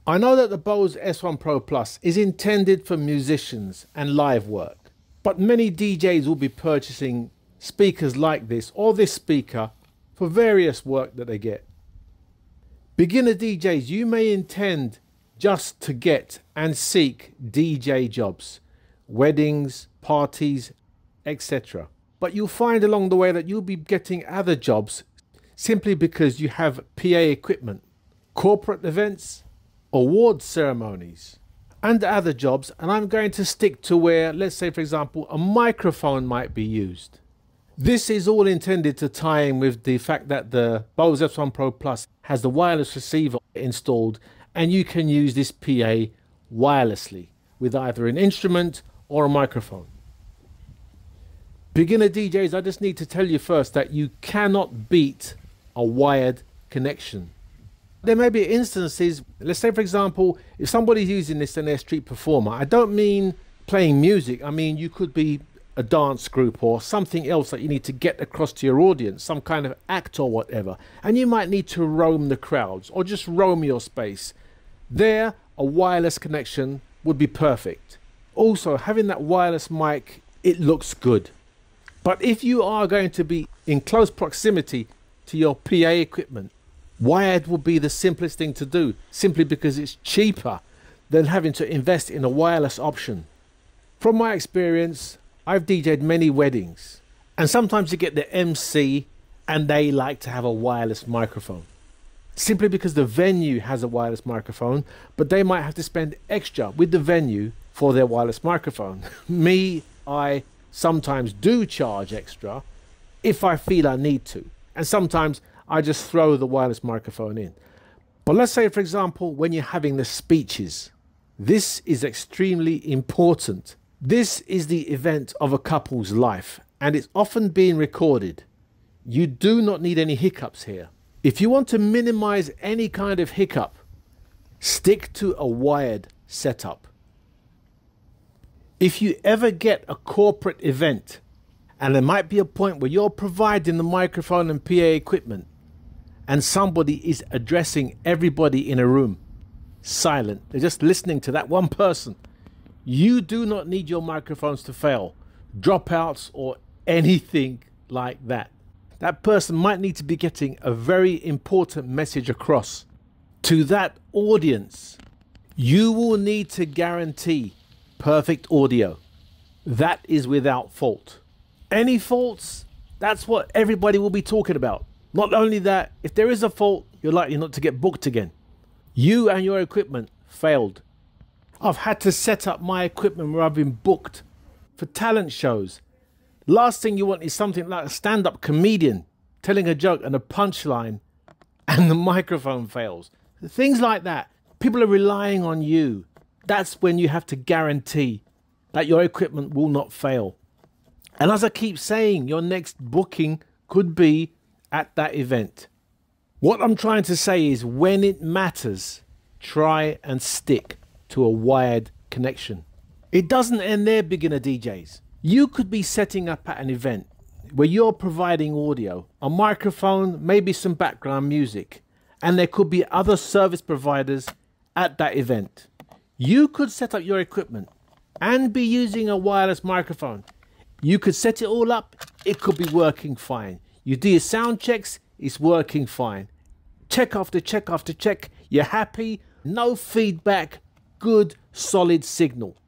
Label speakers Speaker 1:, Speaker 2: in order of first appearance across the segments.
Speaker 1: I know that the BOSE S1 Pro Plus is intended for musicians and live work, but many DJs will be purchasing speakers like this or this speaker for various work that they get. Beginner DJs, you may intend just to get and seek DJ jobs, weddings, parties, etc. But you'll find along the way that you'll be getting other jobs simply because you have PA equipment, corporate events, award ceremonies and other jobs, and I'm going to stick to where, let's say for example, a microphone might be used. This is all intended to tie in with the fact that the BOSE S1 Pro Plus has the wireless receiver installed, and you can use this PA wirelessly with either an instrument or a microphone. Beginner DJs, I just need to tell you first that you cannot beat a wired connection. There may be instances, let's say for example, if somebody's using this and they're a street performer, I don't mean playing music, I mean you could be a dance group or something else that you need to get across to your audience, some kind of act or whatever, and you might need to roam the crowds or just roam your space. There, a wireless connection would be perfect. Also, having that wireless mic, it looks good. But if you are going to be in close proximity to your PA equipment, wired will be the simplest thing to do, simply because it's cheaper than having to invest in a wireless option. From my experience, I've DJed many weddings, and sometimes you get the MC and they like to have a wireless microphone. Simply because the venue has a wireless microphone, but they might have to spend extra with the venue for their wireless microphone. I sometimes do charge extra if I feel I need to, and sometimes I just throw the wireless microphone in. But let's say, for example, when you're having the speeches, this is extremely important. This is the event of a couple's life, and it's often being recorded. You do not need any hiccups here. If you want to minimize any kind of hiccup, stick to a wired setup. If you ever get a corporate event, and there might be a point where you're providing the microphone and PA equipment, and somebody is addressing everybody in a room, silent, they're just listening to that one person, you do not need your microphones to fail, dropouts or anything like that. That person might need to be getting a very important message across to that audience. You will need to guarantee perfect audio. That is without fault. Any faults, that's what everybody will be talking about. Not only that, if there is a fault, you're likely not to get booked again. You and your equipment failed. I've had to set up my equipment where I've been booked for talent shows. Last thing you want is something like a stand-up comedian telling a joke and a punchline and the microphone fails. Things like that. People are relying on you. That's when you have to guarantee that your equipment will not fail. And as I keep saying, your next booking could be at that event. What I'm trying to say is, when it matters, try and stick to a wired connection. It doesn't end there, beginner DJs. You could be setting up at an event where you're providing audio, a microphone, maybe some background music, and there could be other service providers at that event. You could set up your equipment and be using a wireless microphone. You could set it all up, it could be working fine. You do your sound checks, it's working fine. Check after check after check, you're happy, no feedback, good solid signal.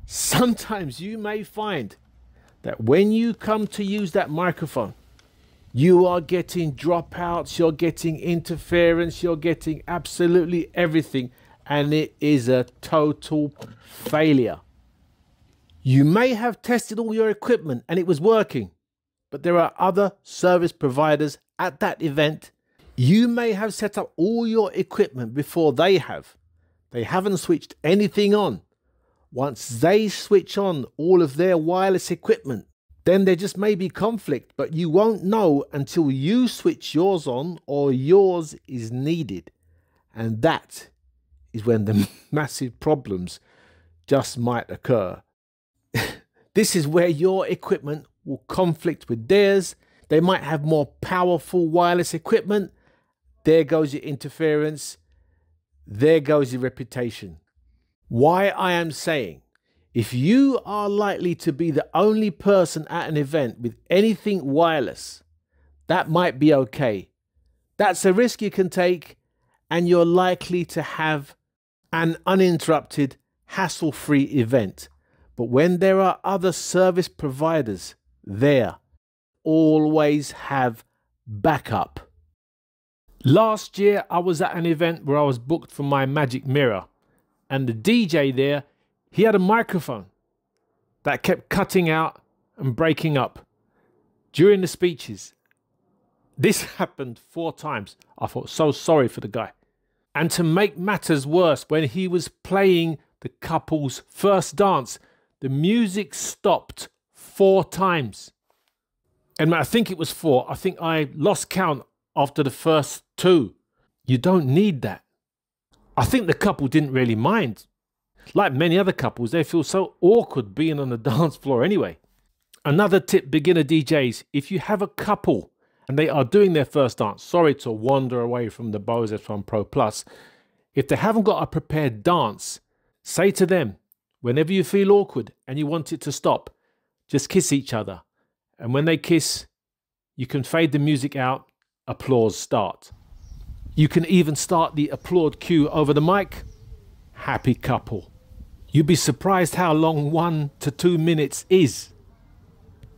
Speaker 1: Sometimes you may find that when you come to use that microphone, you are getting dropouts, you're getting interference, you're getting absolutely everything, and it is a total failure. You may have tested all your equipment and it was working, but there are other service providers at that event. You may have set up all your equipment before they have. They haven't switched anything on. Once they switch on all of their wireless equipment, then there just may be conflict, but you won't know until you switch yours on or yours is needed. And that is when the massive problems just might occur. This is where your equipment will conflict with theirs. They might have more powerful wireless equipment. There goes your interference. there goes your reputation. Why I am saying, if you are likely to be the only person at an event with anything wireless, that might be okay. That's a risk you can take, and you're likely to have an uninterrupted, hassle-free event. But when there are other service providers there, always have backup. Last year, I was at an event where I was booked for my magic mirror, and the DJ there, he had a microphone that kept cutting out and breaking up during the speeches. This happened 4 times. I felt so sorry for the guy. And to make matters worse, when he was playing the couple's first dance, the music stopped 4 times. And I think it was 4. I think I lost count after the first 2. You don't need that. I think the couple didn't really mind. Like many other couples, they feel so awkward being on the dance floor anyway. Another tip, beginner DJs, if you have a couple and they are doing their first dance, sorry to wander away from the BOSE S1 Pro Plus, if they haven't got a prepared dance, say to them, whenever you feel awkward and you want it to stop, just kiss each other. And when they kiss, you can fade the music out, applause start. You can even start the applaud cue over the mic. Happy couple. You'd be surprised how long 1 to 2 minutes is.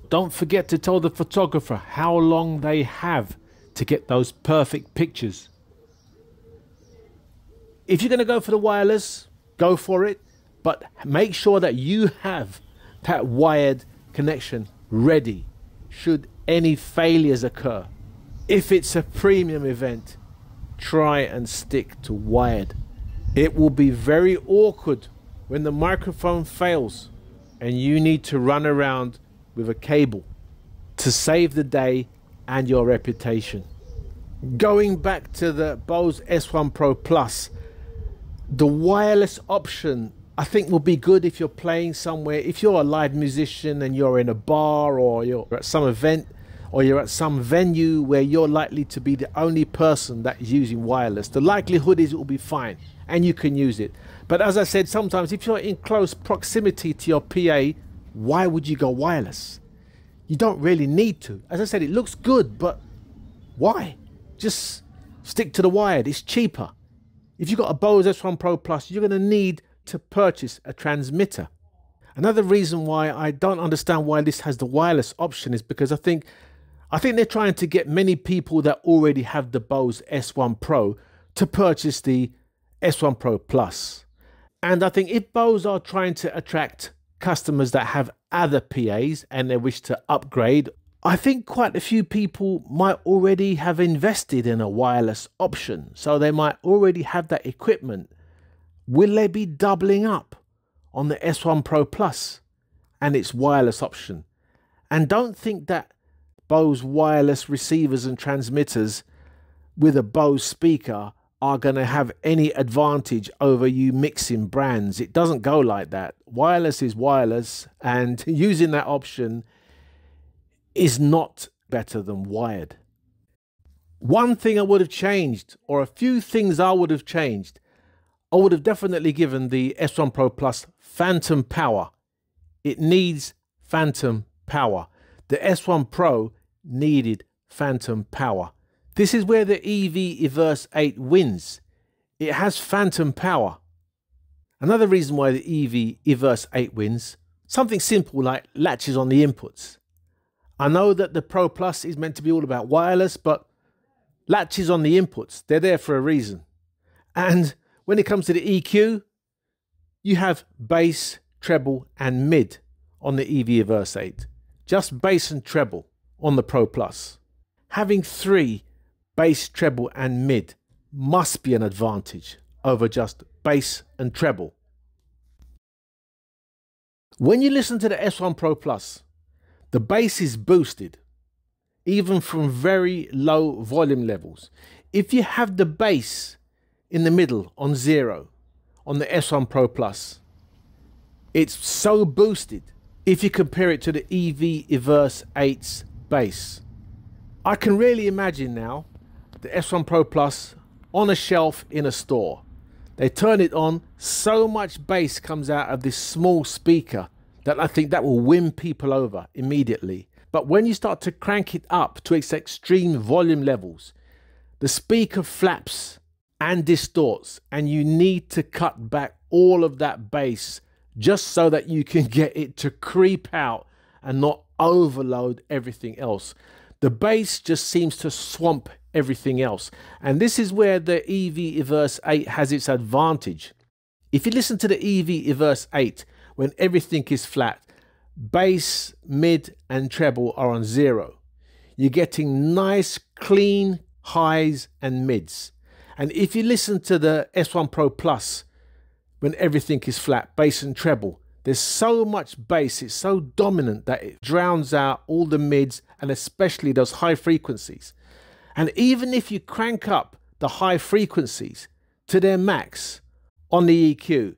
Speaker 1: Don't forget to tell the photographer how long they have to get those perfect pictures. If you're going to go for the wireless, go for it, but make sure that you have that wired connection ready should any failures occur. If it's a premium event, try and stick to wired. It will be very awkward when the microphone fails and you need to run around with a cable to save the day and your reputation. Going back to the BOSE S1 Pro Plus, the wireless option I think will be good if you're playing somewhere. If you're a live musician and you're in a bar or you're at some event or you're at some venue where you're likely to be the only person that is using wireless, the likelihood is it will be fine and you can use it. But as I said, sometimes if you're in close proximity to your PA, why would you go wireless? You don't really need to. As I said, it looks good, but why? Just stick to the wired. It's cheaper. If you've got a BOSE S1 Pro Plus, you're going to need to purchase a transmitter. Another reason why I don't understand why this has the wireless option is because I think they're trying to get many people that already have the BOSE S1 Pro to purchase the S1 Pro Plus. And I think if BOSE are trying to attract customers that have other PAs and they wish to upgrade, I think quite a few people might already have invested in a wireless option. So they might already have that equipment. Will they be doubling up on the S1 Pro Plus and its wireless option? And don't think that BOSE wireless receivers and transmitters with a BOSE speaker are going to have any advantage over you mixing brands. It doesn't go like that. Wireless is wireless, and using that option is not better than wired. One thing I would have changed, or a few things I would have changed, I would have definitely given the S1 Pro Plus phantom power. It needs phantom power. The S1 Pro needed phantom power. This is where the EVERSE 8 wins. It has phantom power. Another reason why the EVERSE 8 wins, something simple like latches on the inputs. I know that the Pro Plus is meant to be all about wireless, but latches on the inputs, they're there for a reason. And when it comes to the EQ, you have bass, treble and mid on the EVERSE 8. Just bass and treble on the Pro Plus. Having 3 bass, treble and mid must be an advantage over just bass and treble. When you listen to the S1 Pro Plus, the bass is boosted, even from very low volume levels. If you have the bass in the middle on 0 on the S1 Pro Plus, it's so boosted if you compare it to the EVERSE 8's bass. I can really imagine now the S1 Pro Plus on a shelf in a store. They turn it on, so much bass comes out of this small speaker that I think that will win people over immediately. But when you start to crank it up to its extreme volume levels, the speaker flaps and distorts, and you need to cut back all of that bass just so that you can get it to creep out and not overload everything else. The bass just seems to swamp everything else. And this is where the EVERSE 8 has its advantage. If you listen to the EVERSE 8, when everything is flat, bass, mid and treble are on 0. You're getting nice, clean highs and mids. And if you listen to the S1 Pro Plus, when everything is flat, bass and treble, there's so much bass, it's so dominant that it drowns out all the mids and especially those high frequencies. And even if you crank up the high frequencies to their max on the EQ,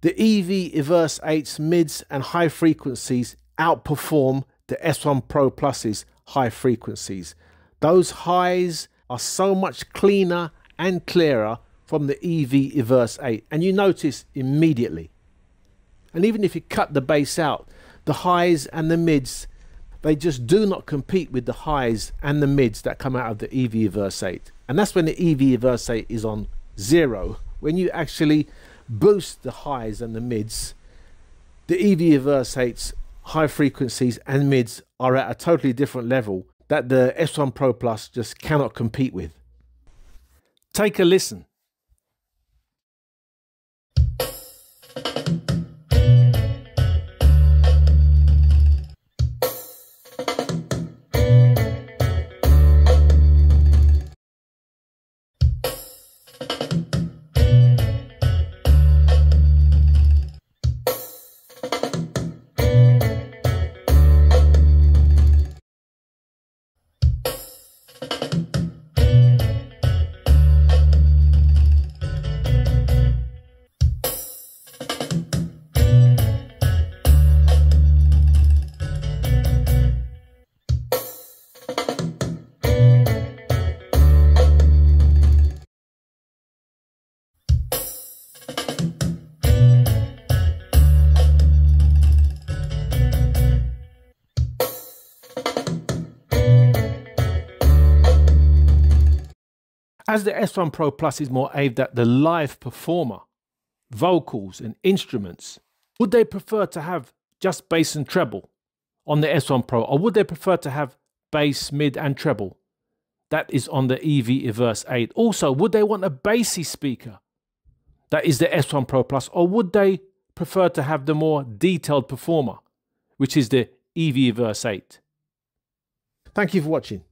Speaker 1: the EVERSE 8's mids and high frequencies outperform the S1 Pro Plus's high frequencies. Those highs are so much cleaner and clearer from the EVERSE 8, and you notice immediately. And even if you cut the bass out, the highs and the mids, they just do not compete with the highs and the mids that come out of the EVERSE 8. And that's when the EVERSE 8 is on 0. When you actually boost the highs and the mids, the EVERSE 8's high frequencies and mids are at a totally different level that the S1 Pro Plus just cannot compete with. Take a listen. As the S1 Pro Plus is more aimed at the live performer, vocals and instruments, would they prefer to have just bass and treble on the S1 Pro, or would they prefer to have bass, mid and treble that is on the EVERSE 8? Also, would they want a bassy speaker that is the S1 Pro Plus, or would they prefer to have the more detailed performer, which is the EVERSE 8? Thank you for watching.